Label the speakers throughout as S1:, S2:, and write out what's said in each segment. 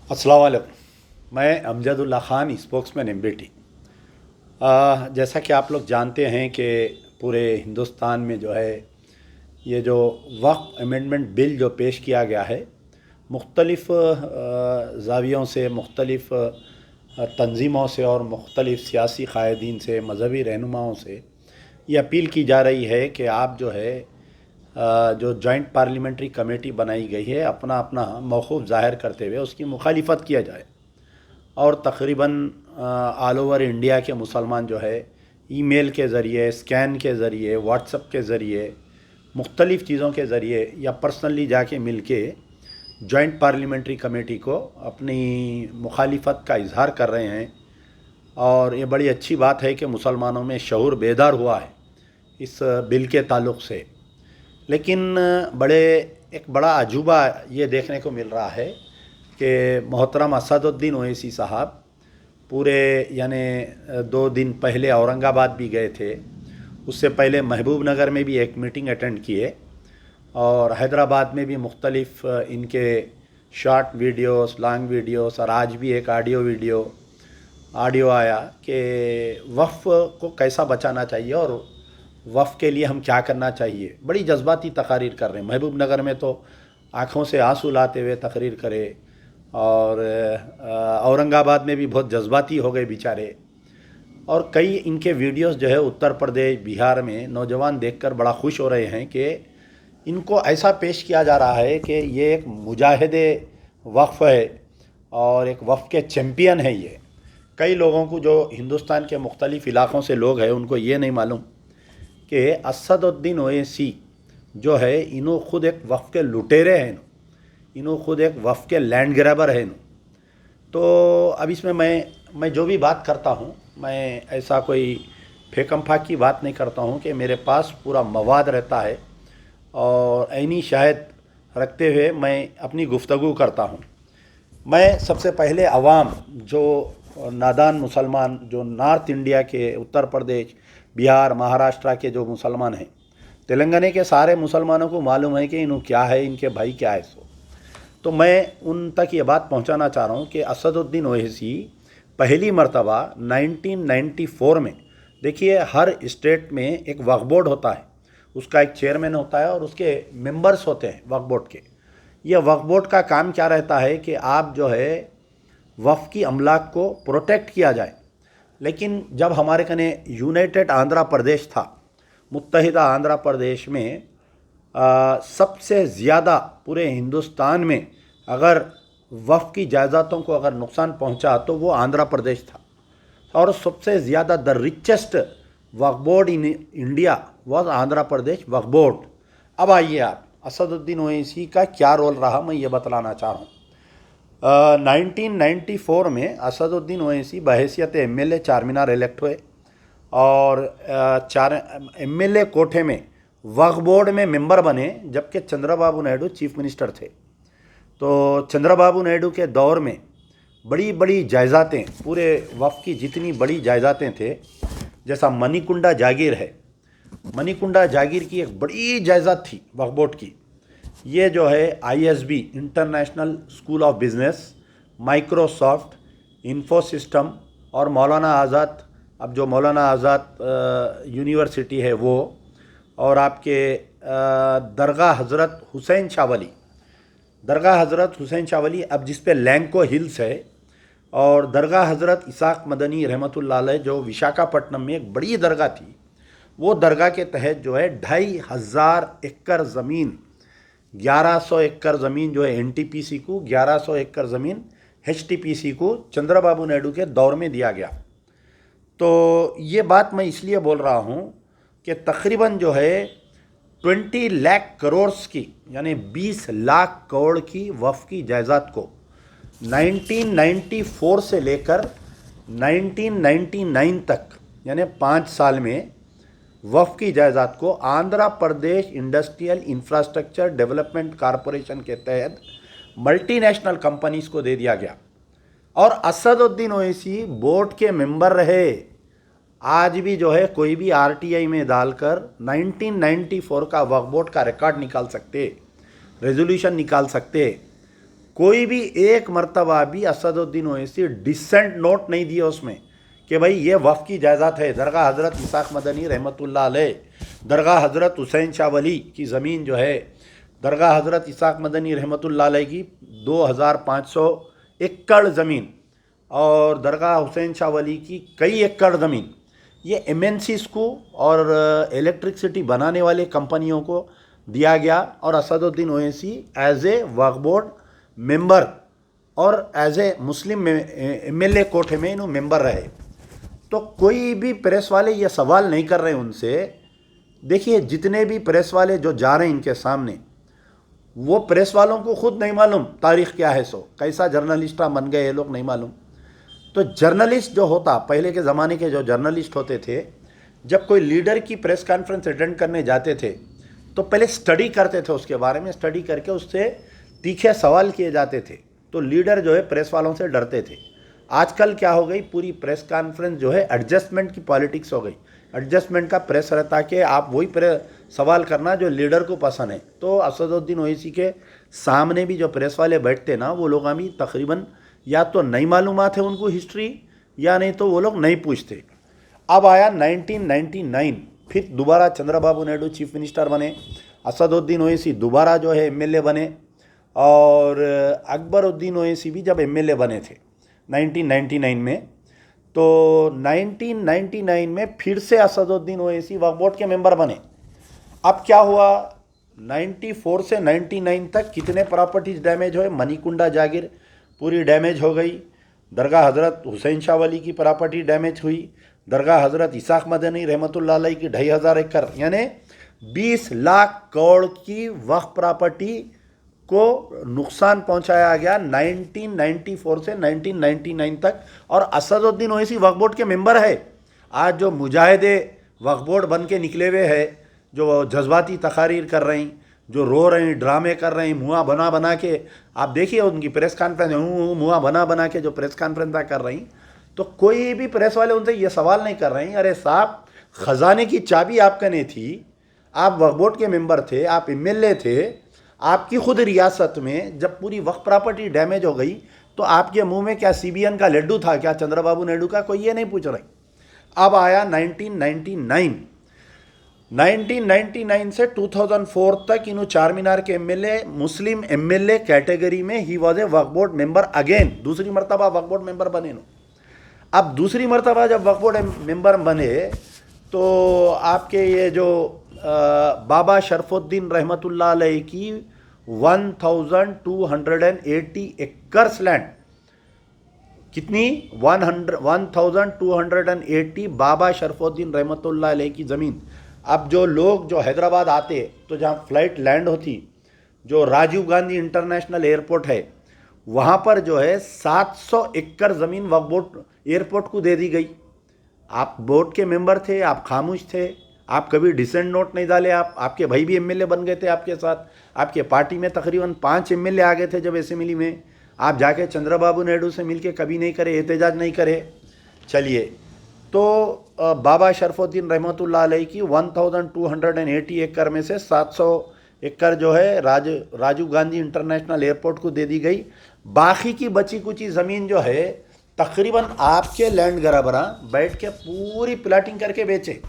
S1: अस्सलाम वालेकुम। मैं अमजदुल्ला ख़ान, स्पोक्समैन एमबीटी। जैसा कि आप लोग जानते हैं कि पूरे हिंदुस्तान में जो है ये जो वक्फ़ अमेंडमेंट बिल जो पेश किया गया है, मुख्तलिफ़ ज़ावियों से, मुख्तलिफ़ तंजीमों से और मुख्तलिफ़ सियासी क़ायदीन से, मजहबी रहनुमाओं से ये अपील की जा रही है कि आप जो है जो जॉइंट पार्लियामेंट्री कमेटी बनाई गई है, अपना अपना मौक़िफ़ ज़ाहिर करते हुए उसकी मुखालिफत किया जाए। और तकरीबन ऑल ओवर इंडिया के मुसलमान जो है ईमेल के ज़रिए, स्कैन के ज़रिए, व्हाट्सएप के ज़रिए, मुख्तलिफ़ चीज़ों के ज़रिए या पर्सनली जाके मिल के जॉइंट पार्लियामेंट्री कमेटी को अपनी मुखालिफत का इजहार कर रहे हैं। और ये बड़ी अच्छी बात है कि मुसलमानों में शऊर बेदार हुआ है इस बिल के ताल्लुक़ से। लेकिन एक बड़ा अजूबा ये देखने को मिल रहा है कि मोहतरम असदुद्दीन ओवैसी साहब पूरे यानी 2 दिन पहले औरंगाबाद भी गए थे, उससे पहले महबूब नगर में भी एक मीटिंग अटेंड किए और हैदराबाद में भी मुख्तलिफ़ इनके शॉर्ट वीडियोस, लॉन्ग वीडियोस और आज भी एक ऑडियो आया कि वक्फ़ को कैसा बचाना चाहिए और वफ़ के लिए हम क्या करना चाहिए। बड़ी जज्बाती तकारीर कर रहे हैं। महबूब नगर में तो आँखों से आंसू लाते हुए तकरीर करे और औरंगाबाद में भी बहुत जज्बाती हो गए बेचारे। और कई इनके वीडियोस जो है उत्तर प्रदेश, बिहार में नौजवान देखकर बड़ा खुश हो रहे हैं कि इनको ऐसा पेश किया जा रहा है कि ये एक मुजाहिदे वक्फ़ है और एक वक्फ़ के चैम्पियन है ये। कई लोगों को जो हिंदुस्तान के मुख्तलिफ़ इलाक़ों से लोग हैं उनको ये नहीं मालूम कि असदुद्दीन ओवैसी जो है इन्हों खुद एक वक्फ़ के लुटेरे हैं, इन्हों खुद एक वक्फ़ के लैंड ग्रैबर हैं। तो अब इसमें मैं जो भी बात करता हूँ, मैं ऐसा कोई फेकम फाक की बात नहीं करता हूँ कि मेरे पास पूरा मवाद रहता है और ऐनी शायद रखते हुए मैं अपनी गुफ्तगू करता हूँ। मैं सबसे पहले अवाम जो नादान मुसलमान जो नॉर्थ इंडिया के, उत्तर प्रदेश, बिहार, महाराष्ट्र के जो मुसलमान हैं, तेलंगाना के सारे मुसलमानों को मालूम है कि इन्हों क्या है, इनके भाई क्या है। तो मैं उन तक ये बात पहुंचाना चाह रहा हूं कि असदुद्दीन ओवैसी पहली मर्तबा 1994 में, देखिए हर स्टेट में एक वक्फ बोर्ड होता है, उसका एक चेयरमैन होता है और उसके मेंबर्स होते हैं वक्फ बोर्ड के। यह वक्फ बोर्ड का काम क्या रहता है कि आप जो है वक्फ की अमलाक को प्रोटेक्ट किया जाए। लेकिन जब हमारे कने यूनाइटेड आंध्र प्रदेश था, मुत्तहिदा आंध्र प्रदेश में सबसे ज़्यादा पूरे हिंदुस्तान में अगर वक्फ की जायदादों को अगर नुकसान पहुंचा तो वो आंध्र प्रदेश था। और सबसे ज़्यादा the richest Waqf board in India was Andhra Pradesh Waqf board. अब आइए आप असदुद्दीन ओवैसी का क्या रोल रहा, मैं ये बतलाना चाह रहा हूँ। 1994 में असदुद्दीन ओवैसी बहैसियत एमएलए चारमीनार इलेक्ट हुए और चार एमएलए कोठे में वक्फ बोर्ड में मेंबर बने, जबकि चंद्रबाबू नायडू चीफ मिनिस्टर थे। तो चंद्रबाबू नायडू के दौर में बड़ी बड़ी जायदादें, पूरे वक्फ की जितनी बड़ी जायदादें थे, जैसा मणिकुंडा जागीर है, मणिकुंडा जागीर की एक बड़ी जायदाद थी वक्फ बोर्ड की। ये जो है ISB, international school of business, Microsoft, Infosystem और मौलाना आज़ाद, अब जो मौलाना आज़ाद यूनिवर्सिटी है वो, और आपके दरगाह हज़रत हुसैन शाह वली, दरगाह हज़रत हुसैन शाह वली अब जिस पे लैंको हिल्स है, और दरगाह हज़रत इसाक मदनी रहमतुल्लाह अलैह जो विशाखापट्टनम में एक बड़ी दरगाह थी, वो दरगाह के तहत जो है 2500 एकड़ ज़मीन, 1100 एकड़ ज़मीन जो है एनटीपीसी को, 1100 एकड़ ज़मीन एचटीपीसी को चंद्रबाबू नायडू के दौर में दिया गया। तो ये बात मैं इसलिए बोल रहा हूँ कि तकरीबन जो है 20 लाख करोड़ की, यानी 20 लाख करोड़ की वक्फ की जायदाद को 1994 से लेकर 1999 तक, यानी 5 साल में वक्फ की जायदाद को Andhra Pradesh industrial infrastructure development corporation के तहत मल्टीनेशनल कंपनीज को दे दिया गया। और असदुद्दीन ओवैसी बोर्ड के मेंबर रहे। आज भी जो है कोई भी आरटीआई में डालकर 1994 का वक्फ बोर्ड का रिकॉर्ड निकाल सकते, रेजोल्यूशन निकाल सकते। कोई भी एक मर्तबा भी असदुद्दीन ओवैसी डिसेंट नोट नहीं दिया उसमें कि भाई ये वफ़ की जायदाद है। दरगाह हज़रत इसाक मदनी रहमतुल्लाह अलैह, दरगाह हज़रत हुसैन शाह वली की ज़मीन जो है, दरगाह हज़रत इसाक मदनी रहमतुल्लाह अलैह की 2500 एकड़ ज़मीन और दरगाह हुसैन शाह वली की कई एकड़ ज़मीन, ये एमएनसीज़ को और इलेक्ट्रिसिटी बनाने वाले कंपनियों को दिया गया। और Asaduddin Owaisi as a Waqf board member और एज ए मुस्लिम एमएलए कोठे में इन्हों मेंबर रहे। तो कोई भी प्रेस वाले ये सवाल नहीं कर रहे उनसे। देखिए जितने भी प्रेस वाले जो जा रहे हैं इनके सामने, वो प्रेस वालों को खुद नहीं मालूम तारीख़ क्या है, सो कैसा जर्नलिस्टा बन गए ये लोग नहीं मालूम। तो जर्नलिस्ट जो होता, पहले के ज़माने के जो जर्नलिस्ट होते थे, जब कोई लीडर की प्रेस कॉन्फ्रेंस अटेंड करने जाते थे तो पहले स्टडी करते थे, उसके बारे में स्टडी करके उससे तीखे सवाल किए जाते थे। तो लीडर जो है प्रेस वालों से डरते थे। आजकल क्या हो गई, पूरी प्रेस कॉन्फ्रेंस जो है एडजस्टमेंट की पॉलिटिक्स हो गई। एडजस्टमेंट का प्रेस रहता कि आप वही सवाल करना जो लीडर को पसंद है। तो असदुद्दीन ओवैसी के सामने भी जो प्रेस वाले बैठते ना, वो लोग अभी तकरीबन या तो नहीं मालूमात है उनको हिस्ट्री, या नहीं तो वो लोग नहीं पूछते। अब आया 1999, फिर दोबारा चंद्रबाबू नायडू चीफ मिनिस्टर बने, असदुद्दीन ओवैसी दोबारा जो है एमएलए बने, और अकबरुद्दीन ओवैसी भी जब एमएलए बने थे 1999 में, तो 1999 में फिर से असदुद्दीन ओवैसी वक्फ बोर्ड के मेंबर बने। अब क्या हुआ, 94 से 99 तक कितने प्रॉपर्टीज डैमेज हुए, मनीकुंडा जागीर पूरी डैमेज हो गई, दरगाह हज़रत हुसैन शाह वली की प्रॉपर्टी डैमेज हुई, दरगाह हज़रत इसाक मदनी रहमतुल्लाह अलैह की 2500 एकड़ यानी 20 लाख करोड़ की वक्फ प्रॉपर्टी को नुकसान पहुंचाया गया 1994 से 1999 तक। और असदुद्दीन ओवैसी वक्फ बोर्ड के मेंबर है। आज जो मुजाहिदे वक्फ बोर्ड बन के निकले हुए हैं, जो जज्बाती तकारीर कर रहे हैं, जो रो रहे हैं, ड्रामे कर रहे हैं, मुँह बना बना के, आप देखिए उनकी प्रेस कॉन्फ्रेंस मुँह बना बना के जो प्रेस कॉन्फ्रेंस कर रही, तो कोई भी प्रेस वाले उनसे ये सवाल नहीं कर रहे हैं, अरे साहब ख़जाने की चाबी आपका नहीं थी, आप वक्फ बोर्ड के मेंबर थे, आप एमएलए थे, आपकी खुद रियासत में जब पूरी वक्फ प्रॉपर्टी डैमेज हो गई तो आपके मुंह में क्या सीबीएन का लड्डू था क्या, चंद्रबाबू नायडू का, कोई ये नहीं पूछ रहे। अब आया 1999 से 2004 तक इन्हों चार मीनार के एमएलए, मुस्लिम एमएलए कैटेगरी में he was a Waqf board member again, दूसरी मरतबा वक्फ बोर्ड मेंबर बने नो। अब दूसरी मरतबा जब वक्फ बोर्ड मेंबर बने तो आपके ये जो बाबा शरफुद्दीन रहमतुल्लाह अलैह की 1280 एकर्स लैंड, कितनी 1280 बाबा शरफुद्दीन रहमतुल्लाह अलैह की ज़मीन। अब जो लोग जो हैदराबाद आते तो जहाँ फ़्लाइट लैंड होती, जो राजीव गांधी इंटरनेशनल एयरपोर्ट है, वहाँ पर जो है 700 एकड़ ज़मीन वक्फ बोर्ड एयरपोर्ट को दे दी गई। आप बोर्ड के मेंबर थे, आप खामोश थे, आप कभी डिसेंट नोट नहीं डाले। आपके भाई भी एमएलए बन गए थे आपके साथ, आपके पार्टी में तकरीबन 5 एमएलए आ गए थे जब असेंबली में। आप जाके चंद्रबाबू नायडू से मिलके कभी नहीं करे, एहतजाज नहीं करे। चलिए, तो बाबा शरफुद्दीन रहमतुल्लाह अलैह की 1280 एकड़ में से 700 एकड़ जो है राजीव गांधी इंटरनेशनल एयरपोर्ट को दे दी गई। बाकी की बची कुची ज़मीन जो है तकरीबन आपके लैंड बराबरा बैठ के पूरी प्लाटिंग करके बेचे।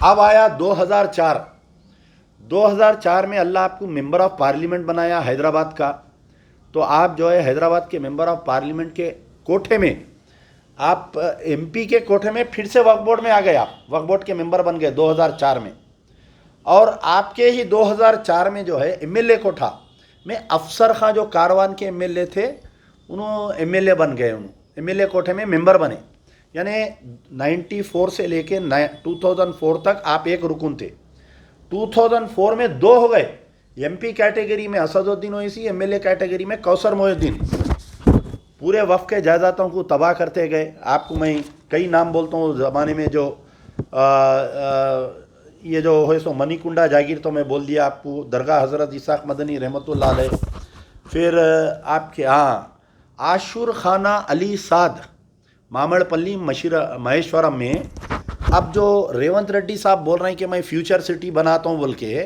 S1: अब आया 2004 में अल्लाह आपको मेंबर ऑफ पार्लियामेंट बनाया हैदराबाद का। तो आप जो है हैदराबाद के मेंबर ऑफ पार्लियामेंट के कोठे में, आप एमपी के कोठे में फिर से वक्फ बोर्ड में आ गए, आप वक्फ बोर्ड के मेंबर बन गए 2004 में। और आपके ही 2004 में जो है एमएलए कोठा में अफसर खां जो कारवान के एमएलए थे, उन्होंने एमएलए बन गए, उन्होंने एमएलए कोठे में मेंबर बने। यानी 94 से लेके 2004 तक आप एक रुकन थे। 2004 में 2 हो गए, एमपी कैटेगरी में असदुद्दीन ओवैसी, एमएलए कैटेगरी में कौसर मोहिउद्दीन। पूरे वफ़ के जायदादों को तबाह करते गए। आपको मैं कई नाम बोलता हूँ ज़माने में, जो ये जो है सो मनीकुंडा जागीर तो मैं बोल दिया आपको, दरगाह हज़रत इसाक मदनी रहमतुल्लाह अलैह, फिर आपके आशुर खाना अली साद मामड़पल्ली महेश्वरम में। अब जो रेवंत रेड्डी साहब बोल रहे हैं कि मैं फ्यूचर सिटी बनाता हूँ बोल के,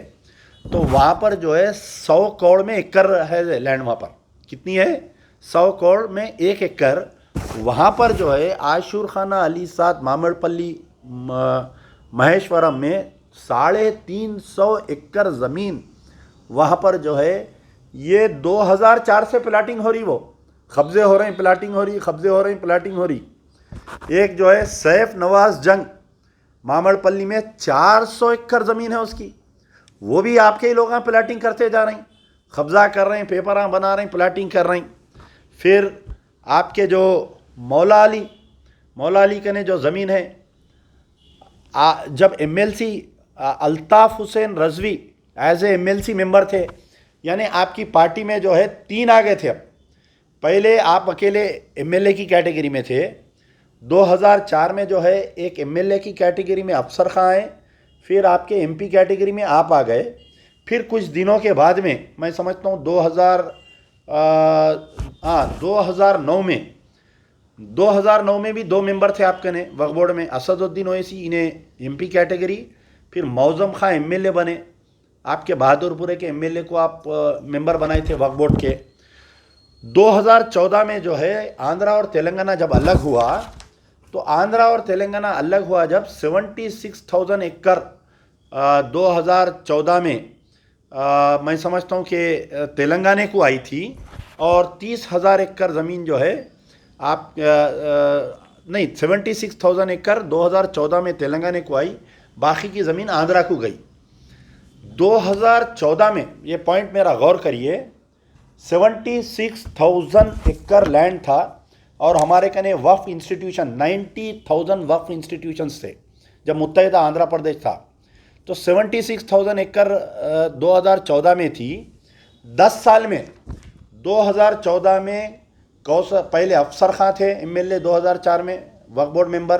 S1: तो वहाँ पर जो है 100 करोड़ में एकड़ है लैंड वहाँ पर। कितनी है? 100 करोड़ में 1 एकड़। वहाँ पर जो है आशूर खाना, अलीसाद, मामड़पल्ली, महेश्वरम में 350 एकड़ ज़मीन वहाँ पर जो है ये 2004 से प्लाटिंग हो रही, वो कब्जे हो रहे हैं, प्लाटिंग हो रही, कब्जे हो रहे हैं, प्लाटिंग हो रही। एक जो है सैफ नवाज जंग मामड़पल्ली में 400 एकड़ ज़मीन है उसकी, वो भी आपके ही लोग प्लाटिंग करते जा रहे हैं, कब्जा कर रहे हैं, पेपर बना रहे हैं, प्लाटिंग कर रहे हैं। फिर आपके जो मौला अली के ने जो ज़मीन है, जब MLC Altaf Hussain Rizvi as a MLC member थे, यानी आपकी पार्टी में जो है 3 आ गए थे। अब पहले आप अकेले MLA की कैटेगरी में थे, 2004 में जो है एक MLA की कैटेगरी में अफसर खां आए, फिर आपके MP कैटेगरी में आप आ गए। फिर कुछ दिनों के बाद में मैं समझता हूँ 2009 में भी 2 मेंबर थे आपके ने वक्फ बोर्ड में, असदुद्दीन ओवैसी, इन्हें MP कैटेगरी, फिर मौज़म खां MLA बने, आपके बहादुरपुरे के MLA को आप मेंबर बनाए थे वक्फ बोर्ड के। 2014 में जो है आंध्रा और तेलंगाना जब अलग हुआ, तो आंध्रा और तेलंगाना अलग हुआ जब 76,000 एकड़ 2014 में मैं समझता हूँ कि तेलंगाना को आई थी, और 30,000 एकड़ ज़मीन जो है आप नहीं 76,000 एकड़ 2014 में तेलंगाना को आई, बाकी की ज़मीन आंध्रा को गई। 2014 में, ये पॉइंट मेरा गौर करिए, 76,000 एकड़ लैंड था, और हमारे कने वक्फ इंस्टीट्यूशन 90,000 वक्फ इंस्टीट्यूशंस थे जब मुत्तहिदा आंध्र प्रदेश था। तो 76,000 एकड़ 2014 में थी। 10 साल में 2014 में कौसर पहले अफसर खां थे MLA, 2004 में वक्फ बोर्ड मेंबर,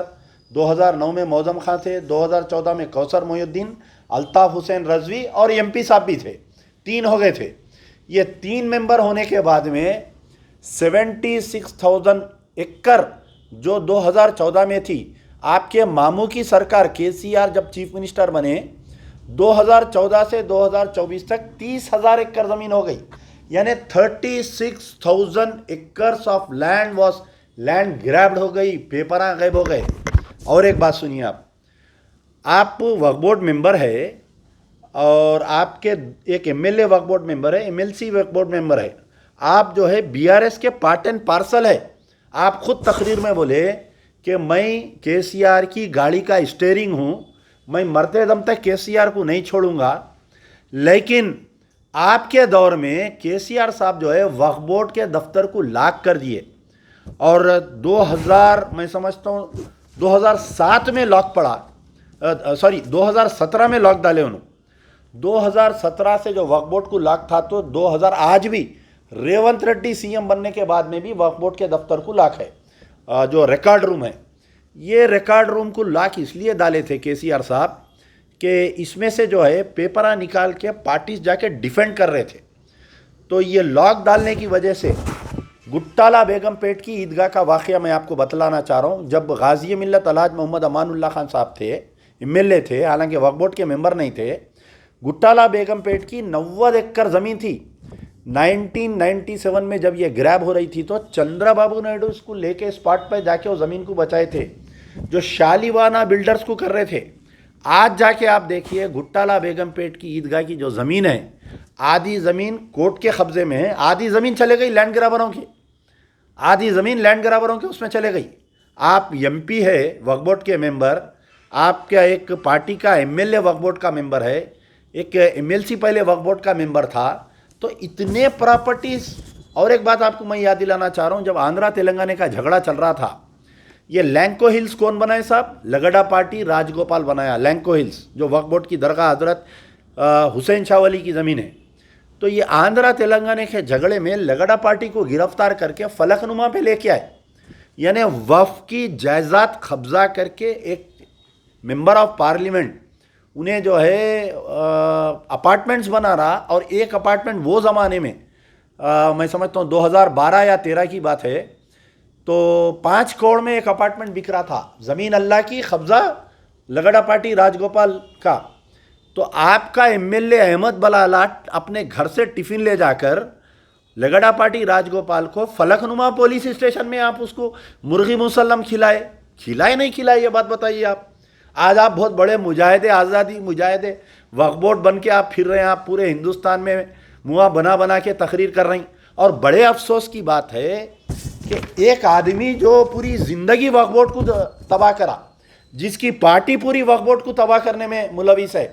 S1: 2009 में मौज़म खां थे, 2014 में कौसर मोहिउद्दीन, अल्ताफ़ हुसैन रज़वी और MP साहब भी थे, 3 हो गए थे। ये 3 मेंबर होने के बाद में 76,000 एकड़ जो 2014 में थी, आपके मामू की सरकार KCR जब चीफ मिनिस्टर बने, 2014 से 2024 तक 30,000 एकड़ ज़मीन हो गई, यानी 36,000 एकर्स ऑफ लैंड ग्रैब्ड हो गई, पेपर गायब हो गए। और एक बात सुनिए, आप वक्फ बोर्ड मेंबर है, और आपके एक MLA वक्फ बोर्ड मेंबर है, MLC वक्फ बोर्ड मेंबर है, आप जो है BRS के पार्ट एंड पार्सल है। आप खुद तकरीर में बोले कि मैं KCR की गाड़ी का स्टीयरिंग हूँ, मैं मरते दम तक KCR को नहीं छोड़ूंगा। लेकिन आपके दौर में KCR साहब जो है वक्फ बोर्ड के दफ्तर को लॉक कर दिए, और 2000 मैं समझता हूँ 2007 में लॉक पड़ा, 2017 में लॉक डाले उन्होंने। 2017 से जो वक्फ बोर्ड को लॉक था, तो 2000 आज भी रेवंत रेड्डी CM बनने के बाद में भी वक्फ बोर्ड के दफ्तर को लॉक है, जो रिकॉर्ड रूम है। ये रिकॉर्ड रूम को लॉक इसलिए डाले थे KCR साहब कि इसमें से जो है पेपरा निकाल के पार्टीज जाके डिफेंड कर रहे थे। तो ये लॉक डालने की वजह से गुट्टाला बेगमपेट की ईदगाह का वाक़या मैं आपको बतलाना चाह रहा हूँ। जब गाजी मिल्लत अलहाज मोहम्मद अमानुल्लाह खान साहब थे, MLA थे, हालांकि वक्फ बोर्ड के मेंबर नहीं थे, गुट्टाला बेगमपेट की 90 एकड़ ज़मीन थी। 1997 में जब ये ग्रैब हो रही थी, तो चंद्रबाबू नायडू इसको लेके स्पॉट पर जाके वो ज़मीन को बचाए थे, जो शालीवाना बिल्डर्स को कर रहे थे। आज जाके आप देखिए, गुट्टाला बेगमपेट की ईदगाह की जो ज़मीन है, आधी ज़मीन कोर्ट के कब्ज़े में है, आधी ज़मीन चले गई लैंड ग्राबरों की, आधी ज़मीन लैंड ग्राबरों की उसमें चले गई। आप MP है वक्फ बोर्ड के मेंबर, आपका एक पार्टी का MLA वक्फ बोर्ड का मेंबर है, एक MLC पहले वक्फ बोर्ड का मेंबर था, तो इतने प्रॉपर्टीज़। और एक बात आपको मैं याद दिलाना चाह रहा हूँ, जब आंध्रा तेलंगाना का झगड़ा चल रहा था, ये लैंको हिल्स कौन बनाए साहब? लगड़ा पार्टी राजगोपाल बनाया। लैंको हिल्स जो वक्फ बोर्ड की दरगाह हजरत हुसैन शाह वली की ज़मीन है। तो ये आंध्रा तेलंगाना के झगड़े में लगड़ा पार्टी को गिरफ्तार करके फलकनुमा पे लेके आए, यानी वक्फ की जायदाद कब्जा करके एक मेंबर ऑफ पार्लियामेंट उन्हें जो है अपार्टमेंट्स बना रहा। और एक अपार्टमेंट वो ज़माने में मैं समझता हूँ 2012 या 13 की बात है, तो 5 करोड़ में एक अपार्टमेंट बिक रहा था। ज़मीन अल्लाह की, कब्ज़ा लगड़ा पार्टी राजगोपाल का। तो आपका MLA अहमद बलालाट अपने घर से टिफ़िन ले जाकर लगड़ा पार्टी राजगोपाल को फलकनुमा पुलिस स्टेशन में आप उसको मुर्गी मुसल्लम खिलाए नहीं खिलाए, ये बात बताइए आप। आज आप बहुत बड़े मुजाहिदे, आज़ादी मुजाहिदे, वक्फ बोर्ड बन के आप फिर रहे हैं, आप पूरे हिंदुस्तान में मुआ बना बना के तकरीर कर रही। और बड़े अफसोस की बात है कि एक आदमी जो पूरी ज़िंदगी वक्फ बोर्ड को तबाह करा, जिसकी पार्टी पूरी वक्फ बोर्ड को तबाह करने में मुलविस है,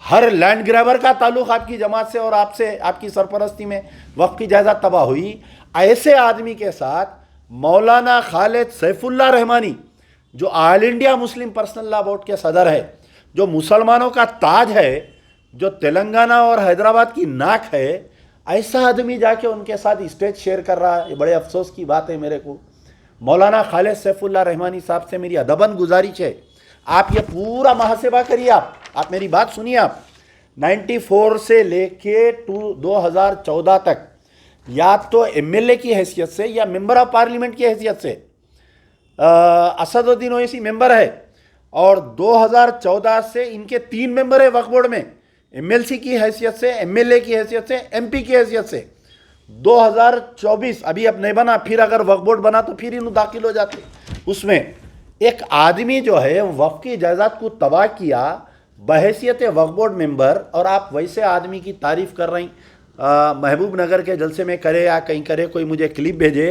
S1: हर लैंड ग्रैबर का ताल्लुक आपकी जमात से और आपसे, आपकी सरपरस्ती में वक्फ की जायदाद तबाह हुई। ऐसे आदमी के साथ मौलाना खालिद सैफुल्लाह रहमानी, जो all India Muslim personal law board के सदर है, जो मुसलमानों का ताज है, जो तेलंगाना और हैदराबाद की नाक है, ऐसा आदमी जाके उनके साथ स्टेज शेयर कर रहा है। ये बड़े अफसोस की बात है मेरे को। मौलाना खालिद सैफुल्लाह रहमानी साहब से मेरी अदबन गुजारिश है, आप ये पूरा मुहासिबा करिए। आप मेरी बात सुनिए। आप 94 से लेके 2014 तक या तो एमएलए की हैसियत से या मेंबर ऑफ पार्लियामेंट की हैसियत से असदुद्दीन ओवैसी मेंबर है, और 2014 से इनके 3 मेंबर है वक्फ बोर्ड में, एमएलसी की हैसियत से, एमएलए की हैसियत से, एमपी की हैसियत से। 2024 अभी अब नहीं बना, फिर अगर वक्फ बोर्ड बना तो फिर इन दाखिल हो जाते। उसमें एक आदमी जो है वक्फ की जायदाद को तबाह किया बहैसियत वक्फ बोर्ड मेंबर, और आप वैसे आदमी की तारीफ़ कर रही। महबूब नगर के जलसे में करे या कहीं करे, कोई मुझे क्लिप भेजे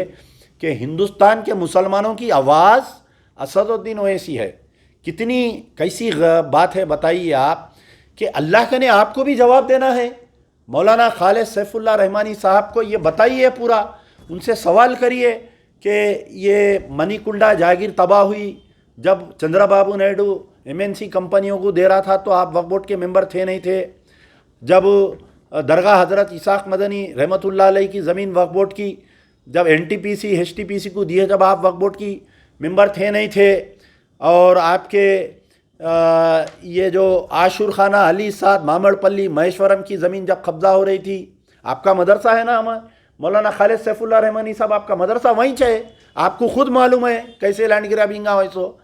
S1: कि हिंदुस्तान के मुसलमानों की आवाज़ असदुद्दीन ओवैसी है। कितनी कैसी बात है बताइए आप, कि अल्लाह का ने आपको भी जवाब देना है। मौलाना खालिद सैफुल्लाह रहमानी साहब को ये बताइए, पूरा उनसे सवाल करिए कि ये मणिकुंडा जागीर तबाह हुई जब चंद्रबाबू नायडू एमएनसी कंपनियों को दे रहा था, तो आप वक्फ बोर्ड के मेंबर थे नहीं थे। जब दरगाह हज़रत इसाक मदनी रहमतुल्लाह अलैह की ज़मीन वक्फ बोर्ड की जब एनटीपीसी एचटीपीसी को दिए, जब आप वक्फ बोर्ड की मेंबर थे नहीं थे। और आपके ये जो आशुर खाना अली साद मामड़पल्ली महेश्वरम की ज़मीन जब कब्ज़ा हो रही थी, आपका मदरसा है ना, हमारे मौलाना खालिद सैफुल्लाह रहमानी साहब, आपका मदरसा वहीं है, आपको खुद मालूम है कैसे लैंड ग्रैबिंग है। वैसो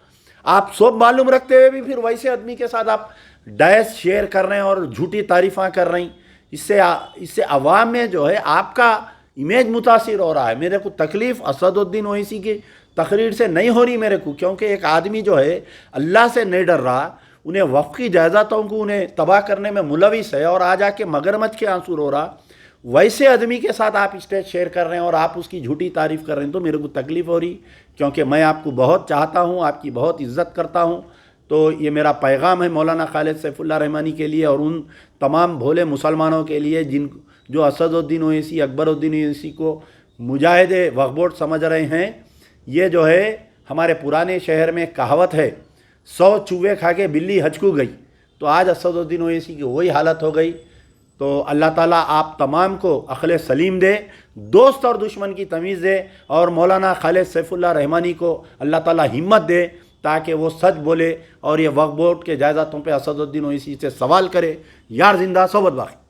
S1: आप सब मालूम रखते हुए भी फिर वैसे आदमी के साथ आप डायस शेयर कर रहे हैं और झूठी तारीफ़ा कर रही। इससे अवाम में जो है आपका इमेज मुतासिर हो रहा है। मेरे को तकलीफ़ असदुद्दीन ओवैसी की तकरीर से नहीं हो रही मेरे को, क्योंकि एक आदमी जो है अल्लाह से नहीं डर रहा, उन्हें वक्फ की जायदादों को उन्हें तबाह करने में मुलविस है, और आज आके मगरमच्छ के आंसू रो रहा, वैसे आदमी के साथ आप स्टेज शेयर कर रहे हैं और आप उसकी झूठी तारीफ़ कर रहे हैं, तो मेरे को तकलीफ़ हो रही। क्योंकि मैं आपको बहुत चाहता हूँ, आपकी बहुत इज़्ज़त करता हूँ। तो ये मेरा पैगाम है मौलाना खालिद सैफुल्लाह रहमानी के लिए और उन तमाम भोले मुसलमानों के लिए जो असदुद्दीन ओवैसी, अकबरुद्दीन ओवैसी को मुजाहिदे वक्फ बोर्ड समझ रहे हैं। ये जो है हमारे पुराने शहर में कहावत है, 100 चूहे खा के बिल्ली हज को गई, तो आज असदुद्दीन ओवैसी की वही हालत हो गई। तो अल्लाह ताला आप तमाम को अक़ल सलीम दे, दोस्त और दुश्मन की तमीज़ दे, और मौलाना खालिद सैफुल्लाह रहमानी को अल्लाह ताला हिम्मत दे ताकि वो सच बोले और ये वक्फ बोर्ड के जायदादों पे असदुद्दीन ओवैसी से सवाल करे। यार जिंदा सोबत बाकी।